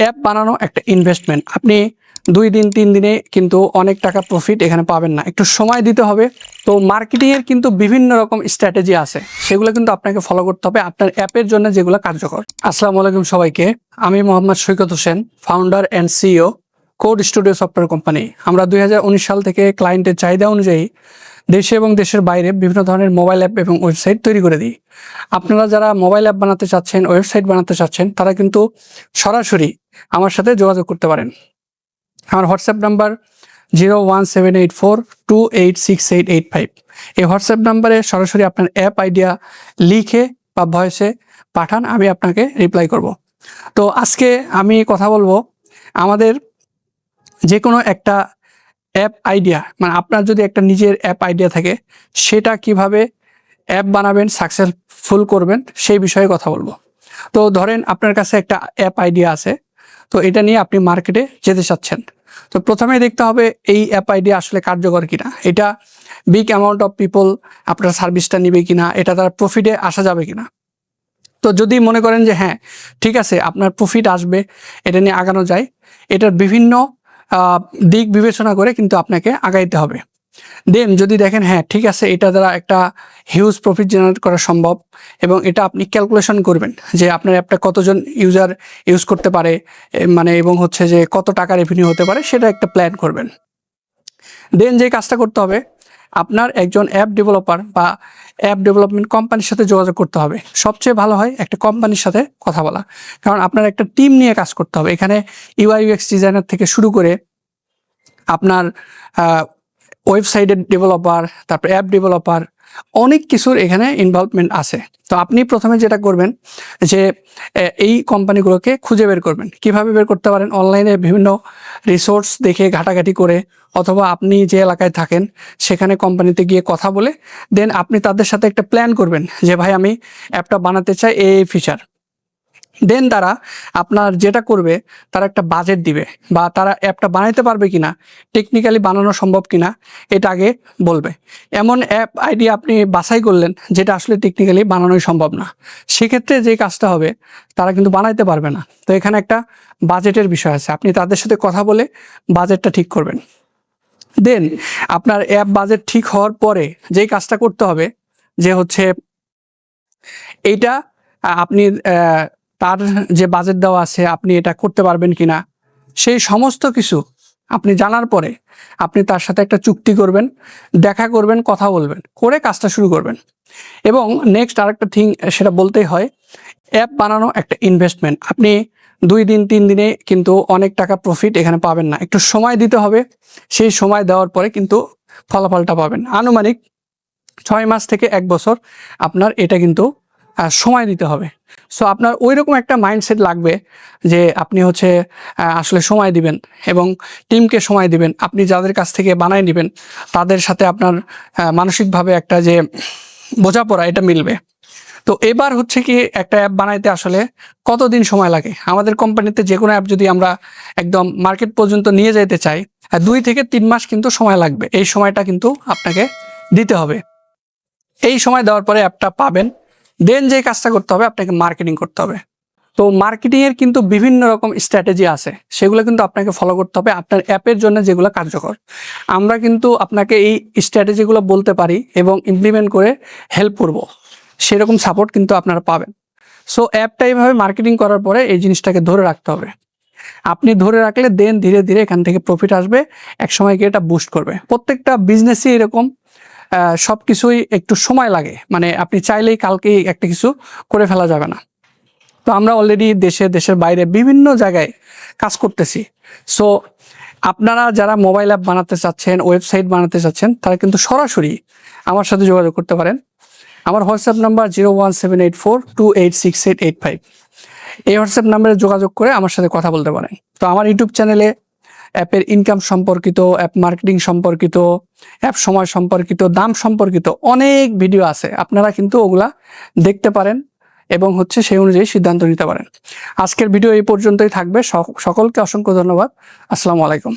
App বানানো একটা investment. আপনি 2 দিন 3 দিনে কিন্তু অনেক টাকা প্রফিট এখানে পাবেন না, একটু সময় দিতে হবে। তো মার্কেটিংয়ের কিন্তু বিভিন্ন রকম স্ট্র্যাটেজি আছে, সেগুলো কিন্তু আপনাকে ফলো করতে হবে আপনার অ্যাপের জন্য যেগুলো কার্যকর। আসসালামু আলাইকুম সবাইকে, আমি Mohammad Saikat Hossain, founder and CEO, code studio software company. আমরা 2019 সাল থেকে ক্লায়েন্টের চাহিদা অনুযায়ী দেশে এবং দেশের বাইরে বিভিন্ন ধরনের মোবাইল অ্যাপ এবং ওয়েবসাইট তৈরি করে দিই। আপনারা যারা মোবাইল অ্যাপ বানাতে চাচ্ছেন, ওয়েবসাইট বানাতে চাচ্ছেন, তারা কিন্তু সরাসরি আমার সাথে যোগাযোগ করতে পারেন। আমার হোয়াটসঅ্যাপ নাম্বার 01784286885। এই হোয়াটসঅ্যাপ নাম্বারে সরাসরি আপনার অ্যাপ আইডিয়া লিখে বা ভয়েসে পাঠান, আমি আপনাকে রিপ্লাই করব। তো আজকে আমি কথা বলবো আমাদের যে কোনো একটা অ্যাপ আইডিয়া, মানে আপনার যদি একটা নিজের অ্যাপ আইডিয়া থাকে, সেটা কিভাবে অ্যাপ বানাবেন, সাকসেসফুল করবেন, সেই বিষয়ে কথা বলবো। তো ধরেন আপনার কাছে একটা অ্যাপ আইডিয়া আছে, তো এটা নিয়ে আপনি মার্কেটে যেতে চাচ্ছেন। তো প্রথমে দেখতে হবে এই অ্যাপ আইডিয়া আসলে কার্যকর কিনা, এটা বিগ অ্যামাউন্ট অফ পিপল আপনার সার্ভিসটা নিবে কিনা, এটা তার প্রফিটে আসা যাবে কিনা। তো যদি মনে করেন যে হ্যাঁ ঠিক আছে, আপনার প্রফিট আসবে, এটা নিয়ে আগানো যায়, এটার বিভিন্ন দিক বিবেচনা করে কিন্তু আপনাকে আগাইতে হবে। দেন যদি দেখেন হ্যাঁ ঠিক আছে, এটা দ্বারা একটা হিউজ প্রফিট জেনারেট করা সম্ভব, এবং এটা আপনি ক্যালকুলেশন করবেন যে আপনার অ্যাপটা কতজন ইউজার ইউজ করতে পারে, মানে এবং হচ্ছে যে কত টাকা রেভিনিউ হতে পারে, সেটা একটা প্ল্যান করবেন। দেন যে কাজটা করতে হবে, আপনার একজন অ্যাপ ডেভেলপার বা অ্যাপ ডেভেলপমেন্ট কোম্পানির সাথে যোগাযোগ করতে হবে। সবচেয়ে ভালো হয় একটা কোম্পানির সাথে কথা বলা, কারণ আপনার একটা টিম নিয়ে কাজ করতে হবে। এখানে ইউআই ইউএক্স ডিজাইনার থেকে শুরু করে আপনার ওয়েবসাইটের ডেভেলপার, তারপর অ্যাপ ডেভেলপার, অনেক কিছুর এখানে ইনভলভমেন্ট আছে। তো আপনি প্রথমে যেটা করবেন যে এই কোম্পানিগুলোকে খুঁজে বের করবেন। কিভাবে বের করতে পারেন? অনলাইনে বিভিন্ন রিসোর্স দেখে ঘাটাঘাটি করে, অথবা আপনি যে এলাকায় থাকেন সেখানে কোম্পানিতে গিয়ে কথা বলে দেন আপনি তাদের সাথে একটা প্ল্যান করবেন যে ভাই আমি অ্যাপটা বানাতে চাই এই ফিচার। দেন তারা আপনার যেটা করবে, তারা একটা বাজেট দিবে, বা তারা অ্যাপটা বানাইতে পারবে কিনা, টেকনিক্যালি বানানো সম্ভব কিনা, এটা আগে বলবে। এমন অ্যাপ আইডিয়া আপনি বাছাই করলেন যেটা আসলে টেকনিক্যালি বানানোই সম্ভব না, সেক্ষেত্রে যে কাজটা হবে তারা কিন্তু বানাইতে পারবে না। তো এখানে একটা বাজেটের বিষয় আছে, আপনি তাদের সাথে কথা বলে বাজেটটা ঠিক করবেন। দেন আপনার অ্যাপ বাজেট ঠিক হওয়ার পরে যেই কাজটা করতে হবে যে হচ্ছে এইটা আপনি তার যে বাজেট দেওয়া আছে আপনি এটা করতে পারবেন কিনা, সেই সমস্ত কিছু আপনি জানার পরে আপনি তার সাথে একটা চুক্তি করবেন, দেখা করবেন, কথা বলবেন, করে কাজটা শুরু করবেন। এবং নেক্সট আরেকটা থিং সেটা বলতেই হয়, অ্যাপ বানানো একটা ইনভেস্টমেন্ট। আপনি 2 দিন 3 দিনে কিন্তু অনেক টাকা প্রফিট এখানে পাবেন না, একটু সময় দিতে হবে। সেই সময় দেওয়ার পরে কিন্তু ফলাফলটা পাবেন। আনুমানিক 6 মাস থেকে 1 বছর আপনার এটা কিন্তু সময় দিতে হবে। সো আপনার ওই রকম একটা মাইন্ডসেট লাগবে যে আপনি হচ্ছে আসলে সময় দিবেন এবং টিমকে সময় দিবেন। আপনি যাদের কাছ থেকে বানায় নেবেন তাদের সাথে আপনার মানসিকভাবে একটা যে বোঝাপড়া, এটা মিলবে। তো এবার হচ্ছে কি, একটা অ্যাপ বানাইতে আসলে কতদিন সময় লাগে? আমাদের কোম্পানিতে যে কোনো অ্যাপ যদি আমরা একদম মার্কেট পর্যন্ত নিয়ে যেতে চাই, 2 থেকে 3 মাস কিন্তু সময় লাগবে। এই সময়টা কিন্তু আপনাকে দিতে হবে। এই সময় দেওয়ার পরে অ্যাপটা পাবেন। দেন যে কাজটা করতে হবে, আপনাকে মার্কেটিং করতে হবে। তো মার্কেটিংয়ের কিন্তু বিভিন্ন রকম স্ট্র্যাটেজি আছে, সেগুলো কিন্তু আপনাকে ফলো করতে হবে আপনার অ্যাপের জন্য যেগুলো কার্যকর। আমরা কিন্তু আপনাকে এই স্ট্র্যাটেজিগুলো বলতে পারি এবং ইমপ্লিমেন্ট করে হেল্প করব, সেরকম সাপোর্ট কিন্তু আপনারা পাবেন। সো অ্যাপটা এইভাবে মার্কেটিং করার পরে এই জিনিসটাকে ধরে রাখতে হবে। আপনি ধরে রাখলে দেন ধীরে ধীরে এখান থেকে প্রফিট আসবে, এক সময় গিয়ে এটা বুস্ট করবে। প্রত্যেকটা বিজনেসই এরকম, সব কিছুই একটু সময় লাগে, মানে আপনি চাইলেই কালকেই একটা কিছু করে ফেলা যাবে না। তো আমরা অলরেডি দেশের বাইরে বিভিন্ন জায়গায় কাজ করতেছি। সো আপনারা যারা মোবাইল অ্যাপ বানাতে চাচ্ছেন, ওয়েবসাইট বানাতে চাচ্ছেন, তারা কিন্তু সরাসরি আমার সাথে যোগাযোগ করতে পারেন। আমার হোয়াটসঅ্যাপ নাম্বার 01784286885। এই হোয়াটসঅ্যাপ নাম্বারে যোগাযোগ করে আমার সাথে কথা বলতে পারেন। তো আমার ইউটিউব চ্যানেলে অ্যাপের ইনকাম সম্পর্কিত, অ্যাপ মার্কেটিং সম্পর্কিত, অ্যাপ সময় সম্পর্কিত, দাম সম্পর্কিত অনেক ভিডিও আছে, আপনারা কিন্তু ওগুলা দেখতে পারেন এবং হচ্ছে সেই অনুযায়ী সিদ্ধান্ত নিতে পারেন। আজকের ভিডিও এই পর্যন্তই থাকবে। সকলকে অসংখ্য ধন্যবাদ। আসসালামু আলাইকুম।